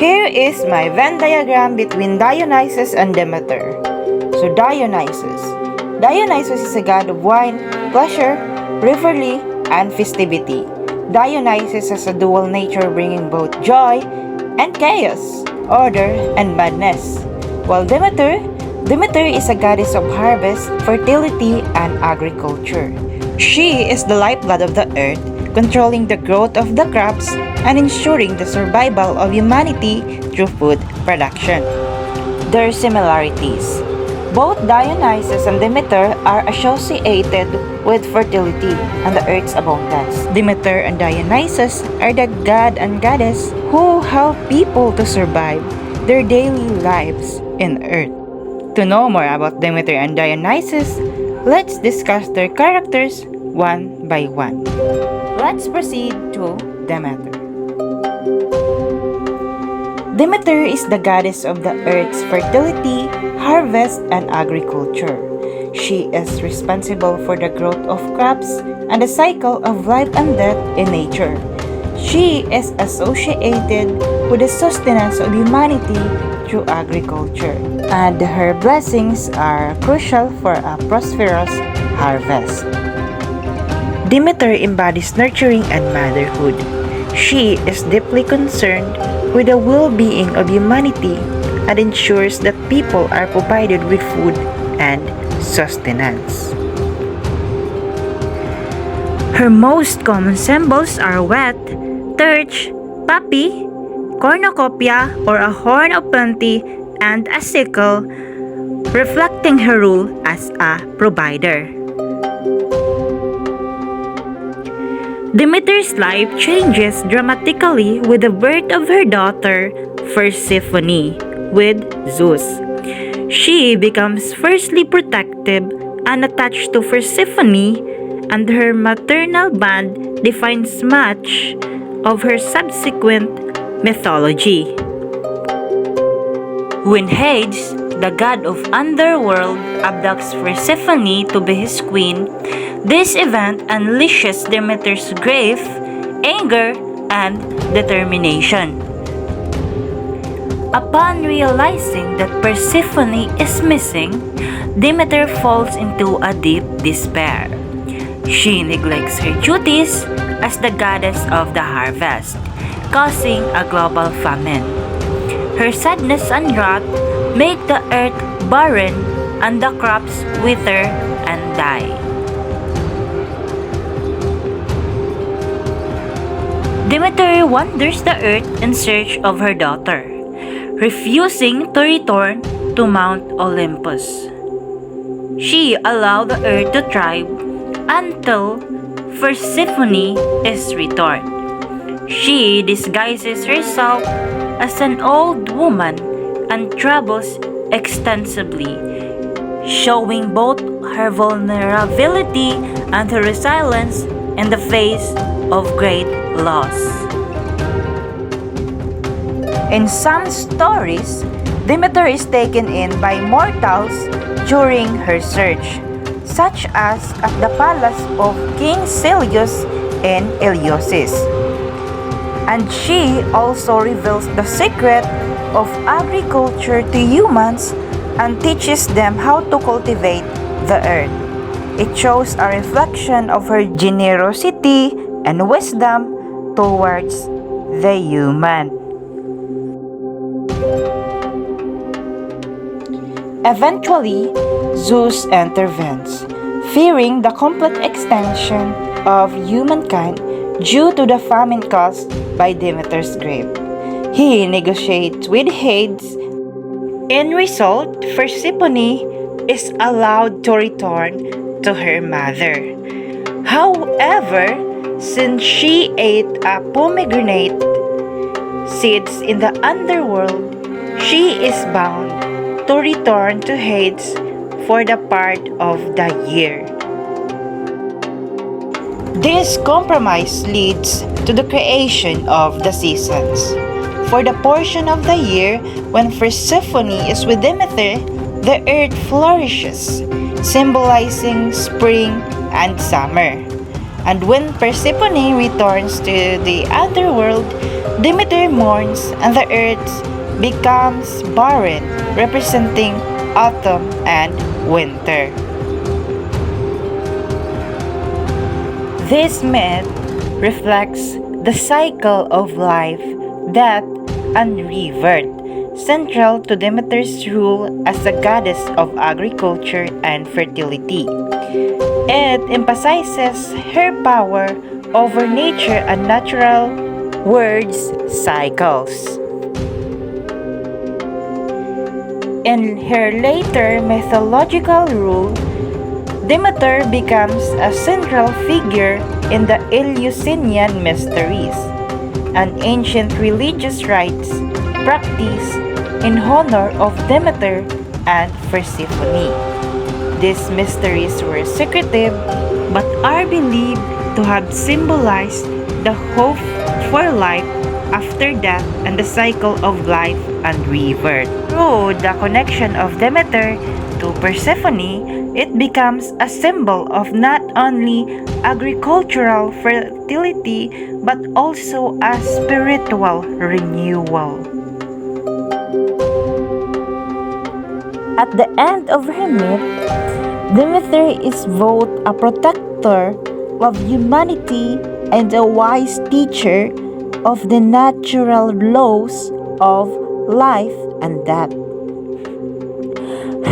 Here is my Venn diagram between Dionysus and Demeter. So Dionysus is a god of wine, pleasure, revelry, and festivity. Dionysus has a dual nature bringing both joy and chaos, order and madness. While Demeter is a goddess of harvest, fertility, and agriculture. She is the lifeblood of the earth, controlling the growth of the crops and ensuring the survival of humanity through food production. Their similarities. Both Dionysus and Demeter are associated with fertility and the earth's abundance. Demeter and Dionysus are the god and goddess who help people to survive their daily lives in earth. To know more about Demeter and Dionysus, let's discuss their characters one by one. Let's proceed to Demeter. Demeter is the goddess of the earth's fertility, harvest, and agriculture. She is responsible for the growth of crops and the cycle of life and death in nature. She is associated with the sustenance of humanity through agriculture, and her blessings are crucial for a prosperous harvest. Demeter embodies nurturing and motherhood. She is deeply concerned with the well-being of humanity and ensures that people are provided with food and sustenance. Her most common symbols are wheat, torch, poppy, cornucopia or a horn of plenty, and a sickle, reflecting her role as a provider. Demeter's life changes dramatically with the birth of her daughter, Persephone, with Zeus. She becomes fiercely protective and attached to Persephone, and her maternal bond defines much of her subsequent mythology. When Hades, the god of underworld, abducts Persephone to be his queen, this event unleashes Demeter's grief, anger, and determination. Upon realizing that Persephone is missing, Demeter falls into a deep despair. She neglects her duties as the goddess of the harvest, causing a global famine. Her sadness and wrath make the earth barren and the crops wither and die. Demeter wanders the earth in search of her daughter, refusing to return to Mount Olympus. She allowed the earth to thrive until Persephone is returned. She disguises herself as an old woman and travels extensively, showing both her vulnerability and her resilience in the face of great loss. In some stories, Demeter is taken in by mortals during her search, such as at the palace of King Celeus in Eleusis. And she also reveals the secret of agriculture to humans and teaches them how to cultivate the earth. It shows a reflection of her generosity and wisdom towards the human. Eventually, Zeus intervenes, fearing the complete extinction of humankind due to the famine caused by Demeter's grief. He negotiates with Hades. In result, Persephone is allowed to return to her mother. However, since she ate a pomegranate seeds in the underworld, she is bound to return to Hades for the part of the year. This compromise leads to the creation of the seasons. For the portion of the year when Persephone is with Demeter, the earth flourishes, symbolizing spring and summer. And when Persephone returns to the underworld, Demeter mourns and the earth becomes barren, representing autumn and winter. This myth reflects the cycle of life, death, and rebirth, central to Demeter's rule as the goddess of agriculture and fertility. It emphasizes her power over nature and natural world's cycles. In her later mythological rule, Demeter becomes a central figure in the Eleusinian mysteries, an ancient religious rites practiced in honor of Demeter and Persephone. These mysteries were secretive but are believed to have symbolized the hope for life after death and the cycle of life and rebirth. Through the connection of Demeter to Persephone, it becomes a symbol of not only agricultural fertility but also a spiritual renewal. At the end of her myth, Demeter is both a protector of humanity and a wise teacher of the natural laws of life and death.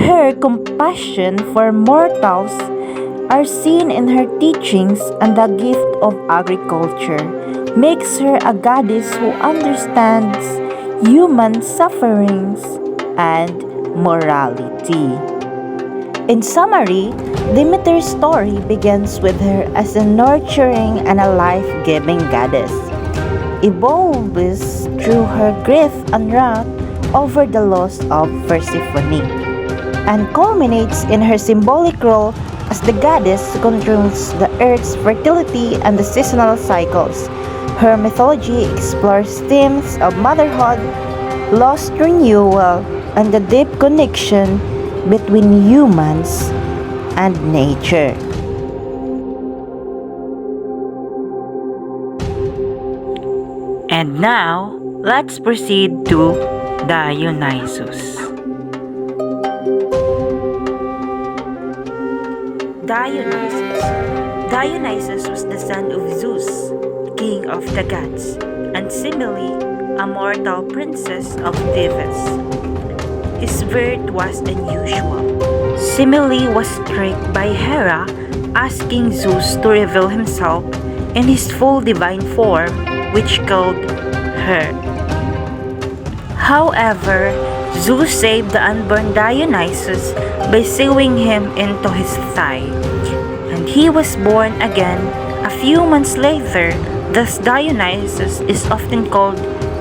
Her compassion for mortals are seen in her teachings, and the gift of agriculture makes her a goddess who understands human sufferings and morality. In summary, Demeter's story begins with her as a nurturing and a life-giving goddess, evolves through her grief and wrath over the loss of Persephone, and culminates in her symbolic role as the goddess who controls the earth's fertility and the seasonal cycles. Her mythology explores themes of motherhood, lost renewal, and the deep connection between humans and nature. And now, let's proceed to Dionysus. Dionysus was the son of Zeus, king of the gods, and Semele, a mortal princess of Thebes. His birth was unusual. Semele was struck by Hera, asking Zeus to reveal himself in his full divine form, which killed her. However, Zeus saved the unborn Dionysus by sewing him into his thigh, and he was born again a few months later. Thus, Dionysus is often called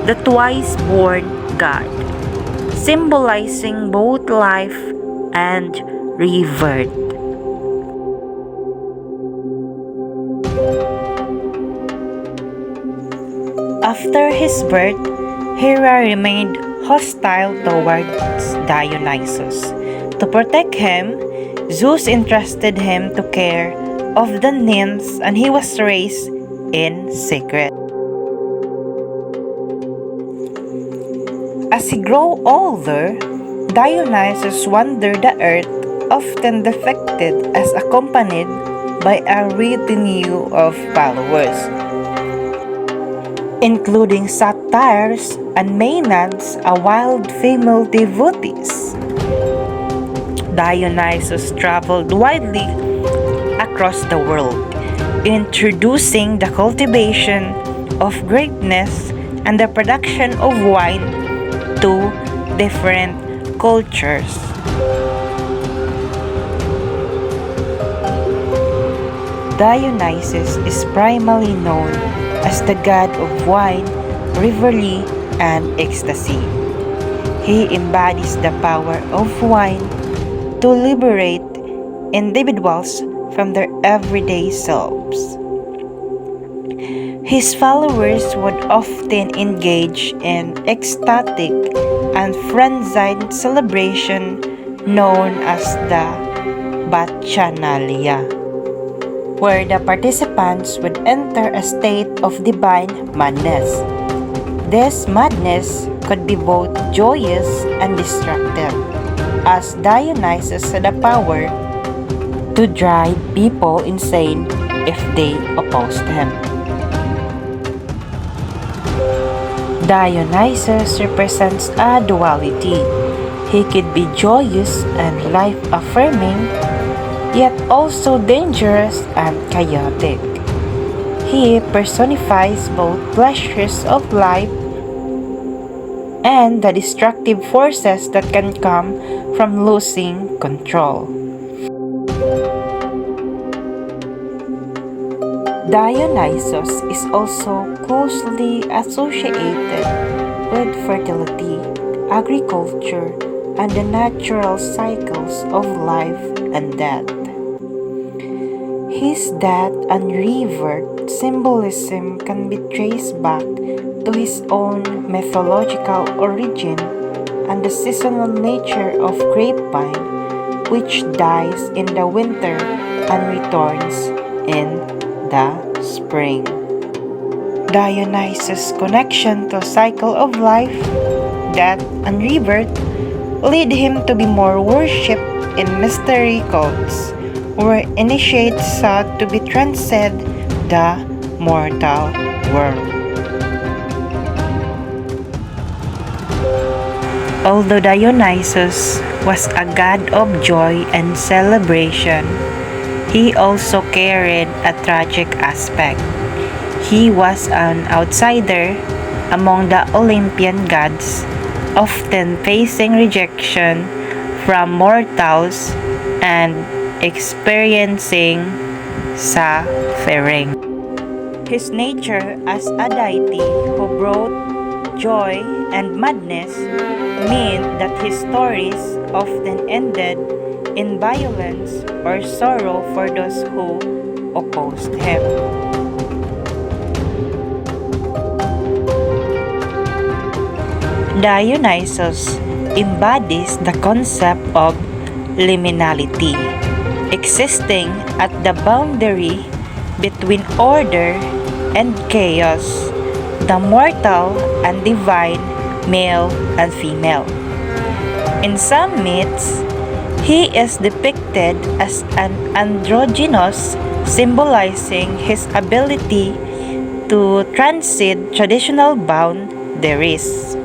the twice-born god, symbolizing both life and rebirth. After his birth, Hera remained hostile towards Dionysus. To protect him, Zeus entrusted him to care of the nymphs, and he was raised in secret. As he grew older, Dionysus wandered the earth, often defected as accompanied by a retinue of followers, including satyrs and maenads, a wild female devotees. Dionysus traveled widely across the world, introducing the cultivation of greatness and the production of wine to different cultures. Dionysus is primarily known as the god of wine, revelry, and ecstasy. He embodies the power of wine to liberate individuals from their everyday selves. His followers would often engage in ecstatic and frenzied celebration known as the Bacchanalia. where the participants would enter a state of divine madness. This madness could be both joyous and destructive, as Dionysus had the power to drive people insane if they opposed him. Dionysus represents a duality. He could be joyous and life-affirming, yet also dangerous and chaotic. He personifies both pleasures of life and the destructive forces that can come from losing control. Dionysus is also closely associated with fertility, agriculture, and the natural cycles of life and death. His death and rebirth symbolism can be traced back to his own mythological origin and the seasonal nature of grapevine, which dies in the winter and returns in the spring. Dionysus' connection to a cycle of life, death, and rebirth lead him to be more worshipped in mystery cults, where initiates sought to be transcend the mortal world. Although Dionysus was a god of joy and celebration, he also carried a tragic aspect. He was an outsider among the Olympian gods, often facing rejection from mortals and experiencing suffering. His nature as a deity who brought joy and madness meant that his stories often ended in violence or sorrow for those who opposed him. Dionysus embodies the concept of liminality, existing at the boundary between order and chaos, the mortal and divine, male and female. In some myths, he is depicted as an androgynous, symbolizing his ability to transcend traditional boundaries.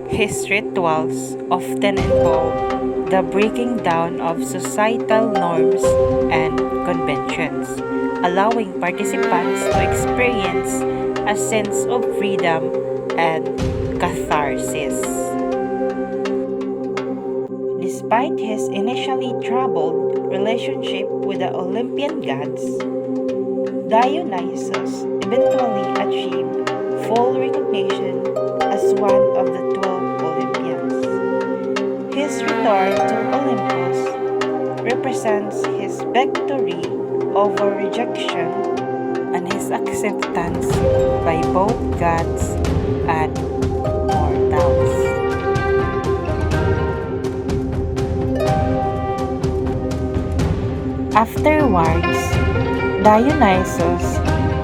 His rituals often involve the breaking down of societal norms and conventions, allowing participants to experience a sense of freedom and catharsis. Despite his initially troubled relationship with the Olympian gods, Dionysus eventually achieved full recognition as one of the 12 Olympians. His return to Olympus represents his victory over rejection and his acceptance by both gods and mortals. Afterwards, Dionysus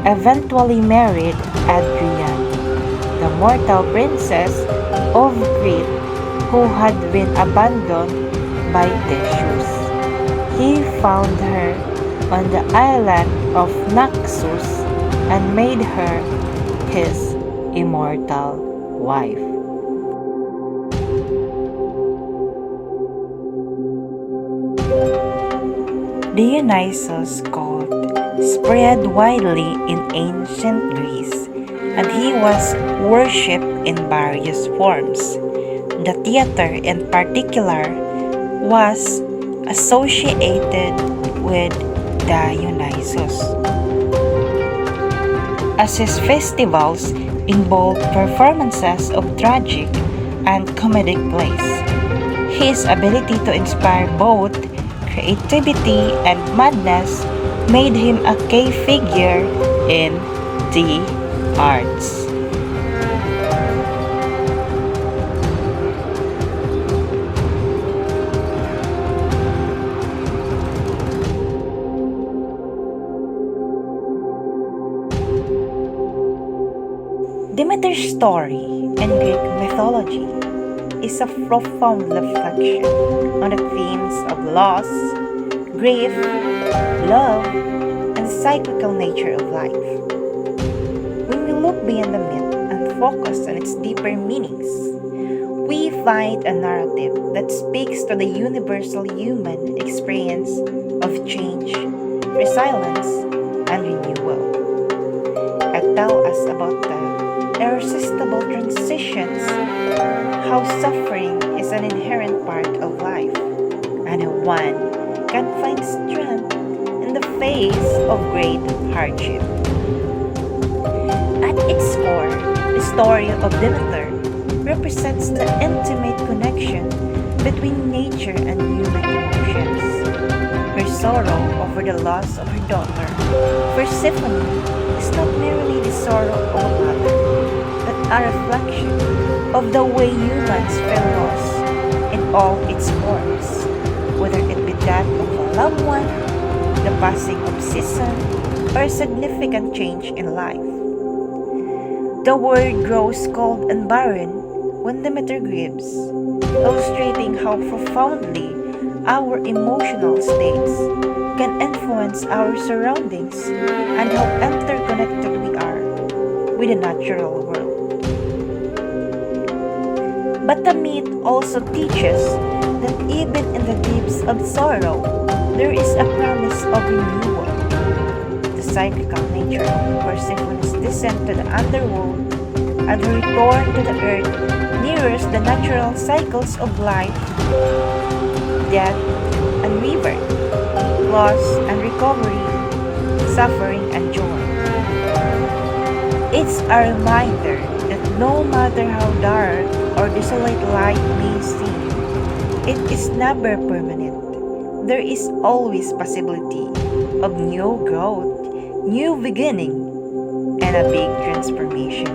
eventually married Adrian, the mortal princess of Crete who had been abandoned by Theseus. He found her on the island of Naxos and made her his immortal wife. Dionysus' cult spread widely in ancient Greece, and he was worshipped in various forms. The theater, in particular, was associated with Dionysus, as his festivals involved performances of tragic and comedic plays. His ability to inspire both creativity and madness made him a key figure in the arts. Demeter's story in Greek mythology is a profound reflection on the themes of loss, grief, love, and the cyclical nature of life. When we look beyond the myth and focus on its deeper meanings, we find a narrative that speaks to the universal human experience of change, resilience, and renewal. It tells us about the irresistible transitions, how suffering is an inherent part of life, and how one can find strength in the face of great hardship. At its core, the story of Demeter represents the intimate connection between nature and human emotions. Her sorrow over the loss of her daughter, Persephone, is not merely the sorrow of a mother, but a reflection of the way humans feel loss in all its forms, whether it be that of a loved one, the passing of season, or a significant change in life. The world grows cold and barren when Demeter grieves, illustrating how profoundly our emotional states can influence our surroundings and how interconnected we are with the natural world. But the myth also teaches that even in the deeps of sorrow, there is a promise of renewal. The cyclical nature of Persephone's descent to the underworld and her return to the earth mirrors the natural cycles of life, death and rebirth, loss and recovery, suffering and joy. It's a reminder that no matter how dark or desolate life may seem, it is never permanent. There is always possibility of new growth, new beginning, and a big transformation.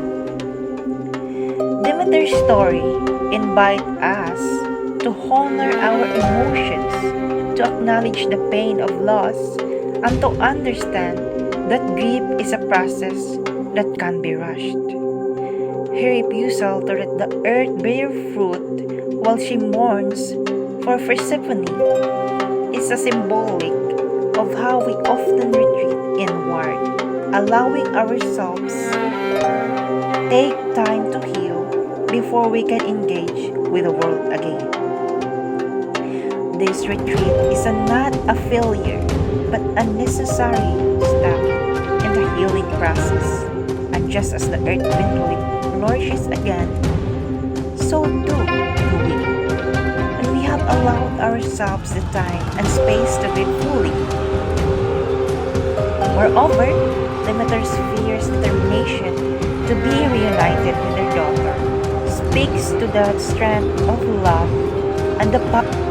Demeter's story invites us to honor our emotions, to acknowledge the pain of loss, and to understand that grief is a process that can be rushed. Her refusal to let the earth bear fruit while she mourns for Persephone is a symbolic of how we often retreat inward, allowing ourselves take time to heal before we can engage with the world again. This retreat is not a failure, but a necessary step in the healing process. And just as the earth eventually flourishes again, so too do we. And we have allowed ourselves the time and space to live fully. Moreover, Demeter's fierce determination to be reunited with her daughter speaks to the strength of love and the power.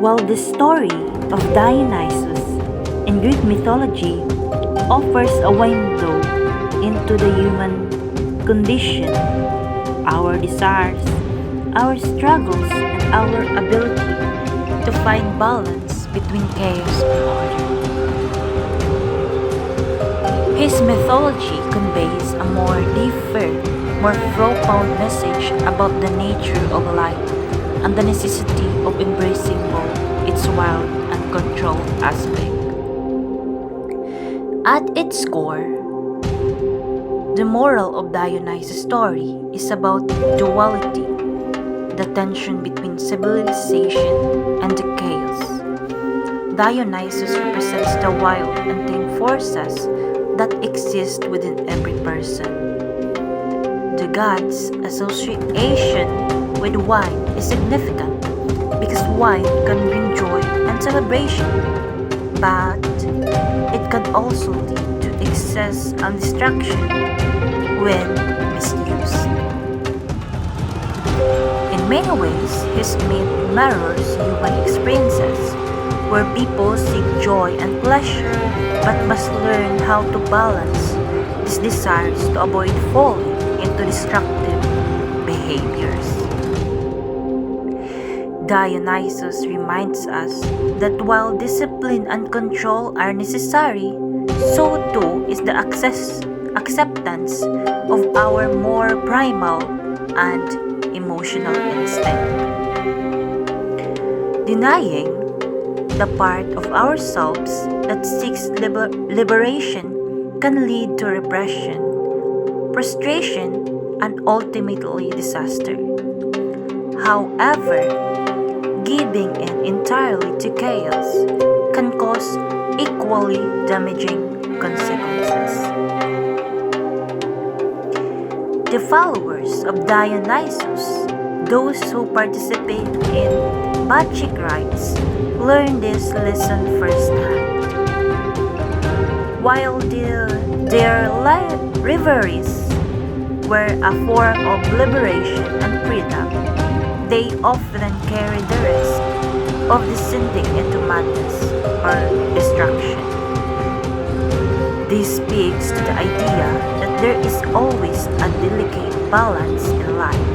While the story of Dionysus in Greek mythology offers a window into the human condition, our desires, our struggles, and our ability to find balance between chaos and order. His mythology conveys a more deeper, more profound message about the nature of life and the necessity of embracing both its wild and controlled aspect. At its core, the moral of Dionysus' story is about duality, the tension between civilization and the chaos. Dionysus represents the wild and tame forces that exist within every person. The god's association with wine is significant because wine can bring joy and celebration, but it can also lead to excess and destruction when misused. In many ways, his myth mirrors human experiences, where people seek joy and pleasure but must learn how to balance these desires to avoid falling into destructive behaviors. Dionysus reminds us that while discipline and control are necessary, so too is the acceptance of our more primal and emotional instinct. Denying the part of ourselves that seeks liberation can lead to repression, frustration, and ultimately disaster. However, giving in entirely to chaos can cause equally damaging consequences. The followers of Dionysus, those who participate in magic rites, learn this lesson firsthand. While their reveries were a form of liberation and freedom, they often carry the risk of descending into madness or destruction. This speaks to the idea that there is always a delicate balance in life.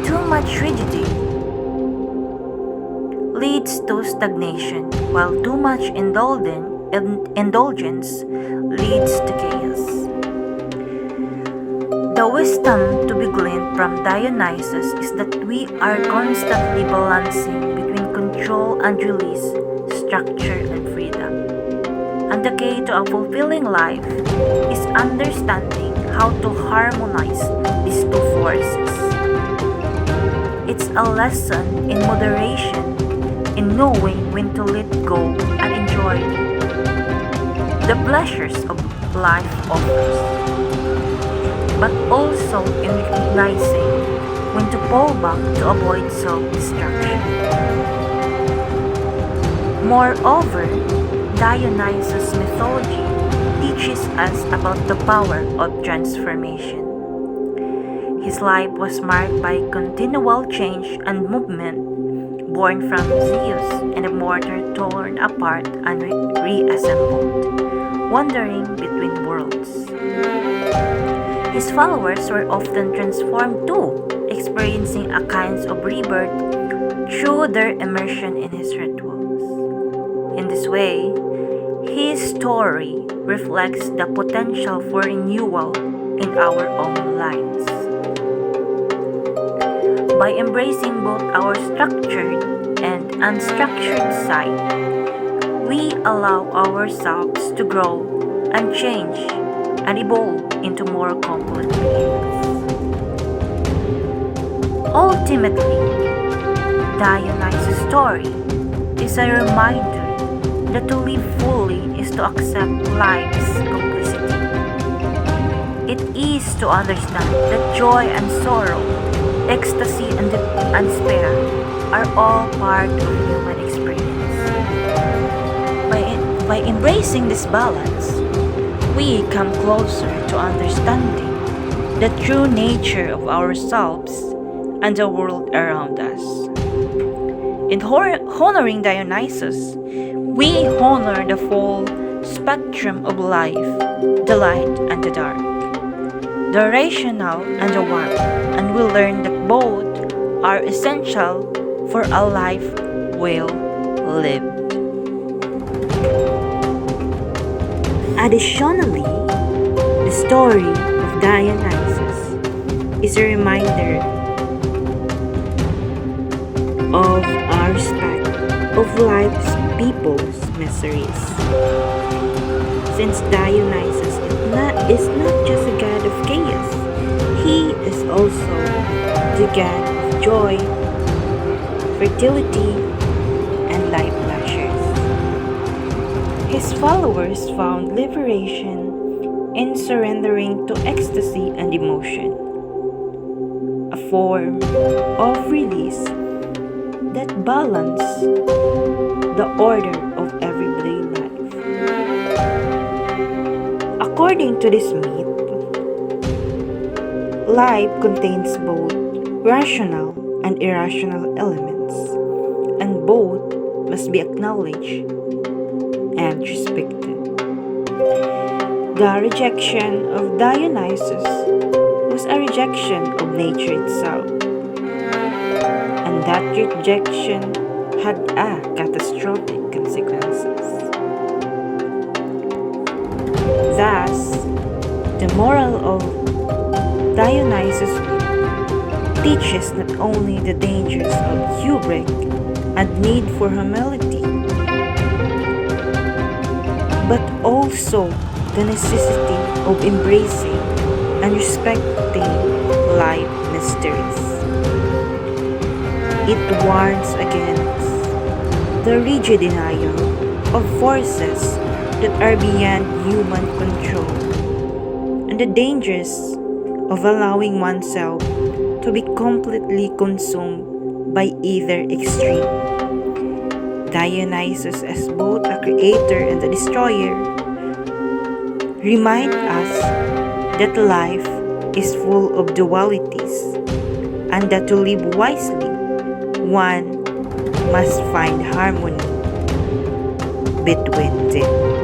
Too much rigidity leads to stagnation, while too much indulgence leads to chaos. The wisdom to be gleaned from Dionysus is that we are constantly balancing between control and release, structure and freedom. And the key to a fulfilling life is understanding how to harmonize these two forces. It's a lesson in moderation, in knowing when to let go and enjoy the pleasures of life offers, but also in recognizing when to pull back to avoid self-destruction. Moreover, Dionysus' mythology teaches us about the power of transformation. His life was marked by continual change and movement, born from Zeus and a mortar torn apart and reassembled, wandering between worlds. His followers were often transformed too, experiencing a kind of rebirth through their immersion in his rituals. In this way, his story reflects the potential for renewal in our own lives. By embracing both our structured and unstructured side, we allow ourselves to grow and change and evolve into more complete beings. Ultimately, Dionysus' story is a reminder that to live fully is to accept life's complicity. It is to understand that joy and sorrow, ecstasy and despair are all part of human experience. By embracing this balance, we come closer to understanding the true nature of ourselves and the world around us. In honoring Dionysus, we honor the full spectrum of life, the light and the dark, the rational and the warm, and we learn that both are essential for a life well lived. Additionally, the story of Dionysus is a reminder of our respect of life's people's miseries. Since Dionysus is not just a god of chaos, he is also the god of joy, fertility, and life pleasures. His followers found liberation in surrendering to ecstasy and emotion, a form of release that balance the order of everyday life. According to this myth, life contains both rational and irrational elements, and both must be acknowledged and respected. The rejection of Dionysus was a rejection of nature itself, and that rejection had a catastrophic consequences. Thus, the moral of Dionysus teaches not only the dangers of hubris and need for humility, but also the necessity of embracing and respecting life mysteries. It warns against the rigid denial of forces that are beyond human control and the dangers of allowing oneself to be completely consumed by either extreme. Dionysus, as both a creator and a destroyer, remind us that life is full of dualities and that to live wisely, one must find harmony between them.